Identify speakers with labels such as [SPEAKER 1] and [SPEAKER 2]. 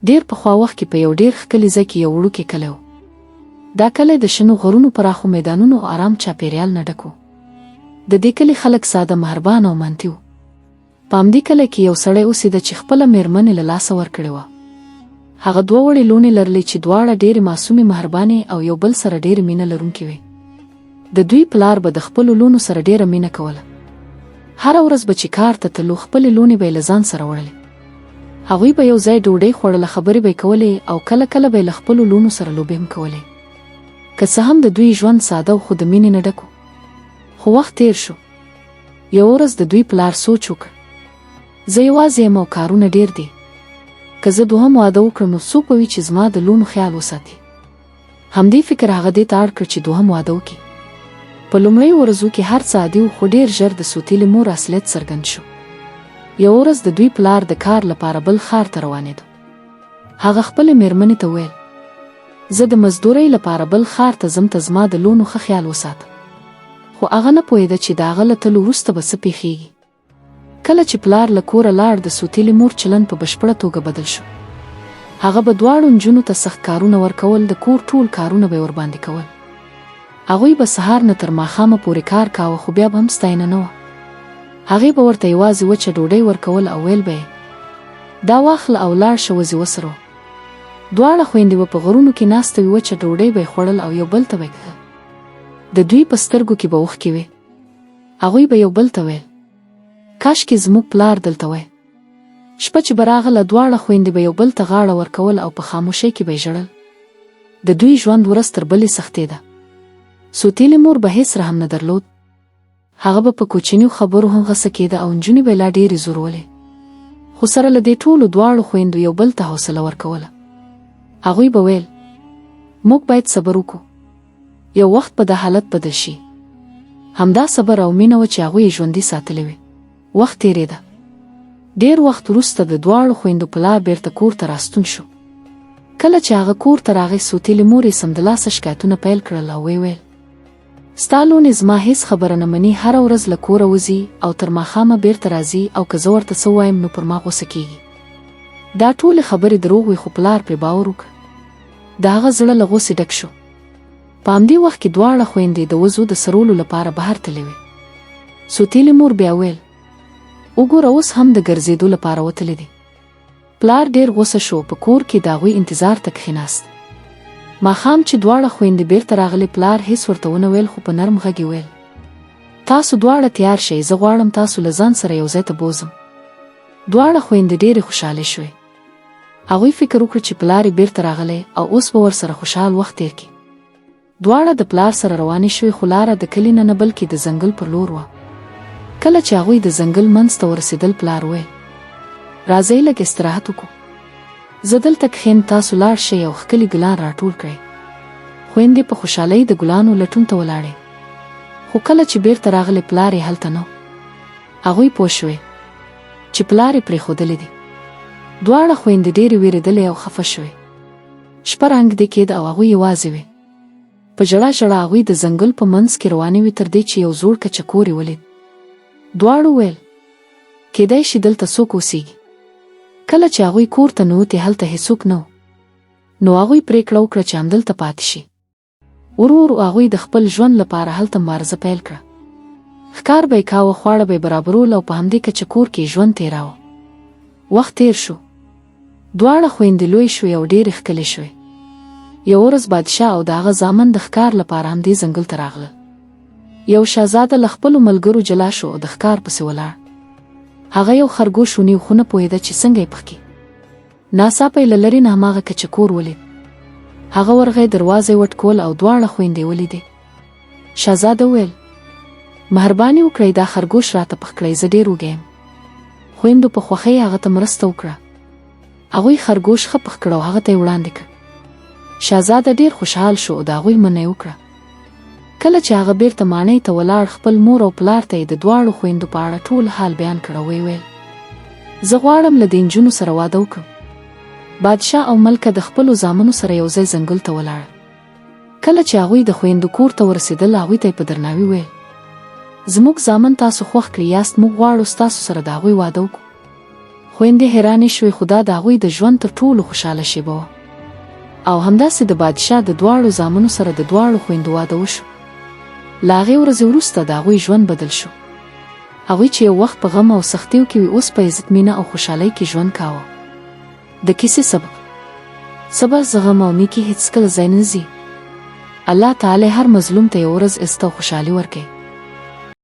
[SPEAKER 1] ډېر پخوا وخت کې په یو ډېر ښکلي ځای کې یو وړوکی کلی و. دا کلی د شنو غرونو، پراخو میدانونو او ارام چاپېریال نه ډک و. د دې کلي خلک ساده، مهربان او منطي وو. په همدې کلي کې یو سړی اوسېده چې خپله مېرمن یې له لاسه ورکړې وه. هغه 2 وړې لوڼې لرلې چې دواړه ډېرې معصومې، مهربانې او یو بل سره ډېرې مینه لرونکې وې. د دوی پلار به د خپلو لوڼو سره ډېره مینه کوله. هره ورځ به چې کار ته تلو، خپلې لوڼې به یې له ځان سره وړلې. هغوی به یو ځای ډوډۍ خوړله، خبرې به یې کولې او کله کله به یې له خپلو لوڼو سره لوبې هم کولې. که څه هم د دوی ژوند ساده و، خو د مینې نه ډک و. خو وخت تېر شو. یوه ورځ د دوی پلار سوچ وکړ، زه یوازې یم او کارونه ډېر دي. که زه دوهم واده وکړم نو څوک به وي چې زما د لوڼو خیال وساتي. همدې فکر هغه دې ته اړ کړ چې دوهم واده وکړي. په لومړیو ورځو کې هر څه عادي و، خو ډېر ژر د سوتیلې مور اصلیت څرګند شو. یوه ورځ د دوی پلار د کار لپاره بل ښار ته روانېده. هغه خپلې مېرمنې ته وویل، زه د مزدورۍ لپاره بل ښار ته ځم، ته زما د لوڼو ښه خیال وساته. خو هغه نه پوهېده چې د هغه له تلو وروسته به څه پېښېږي. کله چې پلار له کوره لاړ، د سوتیلې مور چلند په بشپړه توګه بدل شو. هغه به دواړو نجونو ته سخت کارونه ورکول، د کور ټول کارونه به یې ورباندې کول. هغوی به سهار نه تر ماښامه پورې کار کاوه، خو بیا به هم ستاینه نه وه. هغې به ورته یوازې وچه ډوډۍ ورکول او ویل به یې، دا واخله او لاړ شه وزې وسرو. دواړه خویندې به په غرونو کې ناسته وي، وچه ډوډۍ به یې خوړل او یو بل ته به یې کتل. د دوی په سترګو کې به اوښکې وې. هغوی به یو بل ته ویل، کاشکې زموږ پلار دلته وی. شپه چې به راغله، دواړه خویندې به یو بل ته غاړه ورکول او په خاموشۍ کې به یې ژړل. د دوی ژوند ورځ تر بلې سختېده. سوتیلې مور به هېڅ رحم نه درلود. هغه به په کوچنیو خبرو هم غصه کېده او نجونې به یې لا ډېرې زورولې. خو سره له دې ټولو دواړو خویندو یو بل ته حوصله ورکوله. هغوی به ویل، موږ باید صبر وکړو. یو وخت به دا حالت بدل شي. همدا صبر او مینه وه چې هغوی یې ژوندي ساتلې وې. وخت تېرېده. ډېر وخت وروسته د دواړو خویندو پلار بېرته کور ته راستون شو. کله چې هغه کور ته راغی، سوتیلې مور یې سمدلاسه شکایتونه پیل کړل او ویې ویل، ستا لوڼې زما هېڅ خبره نه مني، هره ورځ له کوره وځي او تر ماښامه بېرته راځي، او که زه ورته څه ووایم نو پر ما غوسه کېږي. دا ټولې خبرې دروغ وې، خو پلار پرې باور وکړ. د هغه زړه له غوسې ډک شو. په همدې وخت کې دواړه خویندې د وزو د سرولو لپاره بهر تللې وې. سوتیلې مور بیا ویل، وګوره اوس هم د ګرځېدو لپاره وتلې دي. پلار ډېر غوسه شو. په کور کې د هغوی انتظار ته کښېناست. ماښام چې دواړه خویندې بېرته راغلې، پلار هېڅ ورته ونه ویل، خو په نرم غږ یې ویل، تاسو دواړه تیار شئ، زه غواړم تاسو له ځان سره یو ځای ته بوځم. دواړه خویندې ډېرې خوشحالې شوې. هغوی فکر وکړ چې پلار یې بېرته راغلی او اوس به ورسره خوشحال وخت تېر کړي. دواړه د پلار سره روانې شوې، خو لاره د کلي نه بلکې د ځنګل پر لور وه. کله چې هغوی د ځنګل منځ ته ورسېدل، پلار ویل، راځئ لږ استراحت وکړو. زه دلته کښېن، تاسو لاړ شئ او ښکلي ګلان راټول کړئ. خویندې په خوشحالۍ د ګلانو لټون ته ولاړې. خو کله چې بېرته راغلې، پلار یې هلته نه و. هغوی پوه شوې چې پلار یې پرېښودلی دی. دواړه خویندې ډېرې وېرېدلې او خفه شوې. شپه رانږدې کېده او هغوی یوازې وې. په ژړا ژړا هغوی د ځنګل په منځ کې روانې وې، تر دې چې یو زوړ کچکور یې ولید. دواړو ویل، کېدای شي دلته څوک اوسېږي. کله چې هغوی کور ته ننوتې، هلته هېڅوک نه و. نو هغوی پرېکړه وکړه چې همدلته پاتې شي. ورو ورو هغوی د خپل ژوند لپاره هلته مبارزه پیل کړه. ښکار به یې کاوه، خواړه به یې برابرول او په همدې کچکور کې ژوند تېراوه. وخت تېر شو. دواړه خویندې لویې شوې او ډېرې ښکلې شوې. یوه ورځ بادشاه او د هغه زامن د ښکار لپاره همدې ځنګل ته راغلل. یو شهزاده له خپلو ملګرو جلا شو او د ښکار پسې ولاړ. هغه یو خرګوش ونیو، خو نه پوهېده چې څنګه یې پخ کړي. ناڅاپه یې له لرې نه هماغه کچکور ولید. هغه ورغی، دروازه یې وټکول او دواړه خویندې ولیدې. شهزاده وویل، مهرباني وکړئ دا خرګوش راته پخ کړئ، زه ډېر وږی یم. خویندو په خوښۍ هغه ته مرسته وکړه. هغوی خرګوش ښه پخ کړ او هغه ته یې وړاندې کړ. شهزاده ډېر خوشحال شو او د هغوی مننه یې وکړه. کله چې هغه بېرته ماڼۍ ته ولاړ، خپل مور او پلار ته یې د دواړو خویندو په اړه ټول حال بیان کړ او ویې ویل، زه غواړم له دې نجونو سره واده وکړم. بادشاه او ملکه د خپلو زامنو سره یو ځای ځنګل ته ولاړل. کله چې هغوی د خویندو کور ته ورسېدل، هغوی ته یې په درناوي ویل، زموږ زامن تاسو خوښ کړي یاست، موږ غواړو ستاسو سره د هغوی واده وکړو. خویندې حیرانې شوې، خو دا د هغوی د ژوند تر ټولو خوشحاله شیبه وه. او همداسې د بادشاه د دواړو زامنو سره د دواړو خویندو واده وشو. له هغې ورځې وروسته د هغوی ژوند بدل شو. هغوی چې یو وخت په غم او سختیو کې وي، اوس په عزت، مینه او خوشحالۍ کې ژوند کاوه. د کیسې سبق: صبر، زغم او نیکي هیڅکله ځای نه ځي. الله تعالی هر مظلوم ته یو ورځ عزت او خوشحالي ورکوي.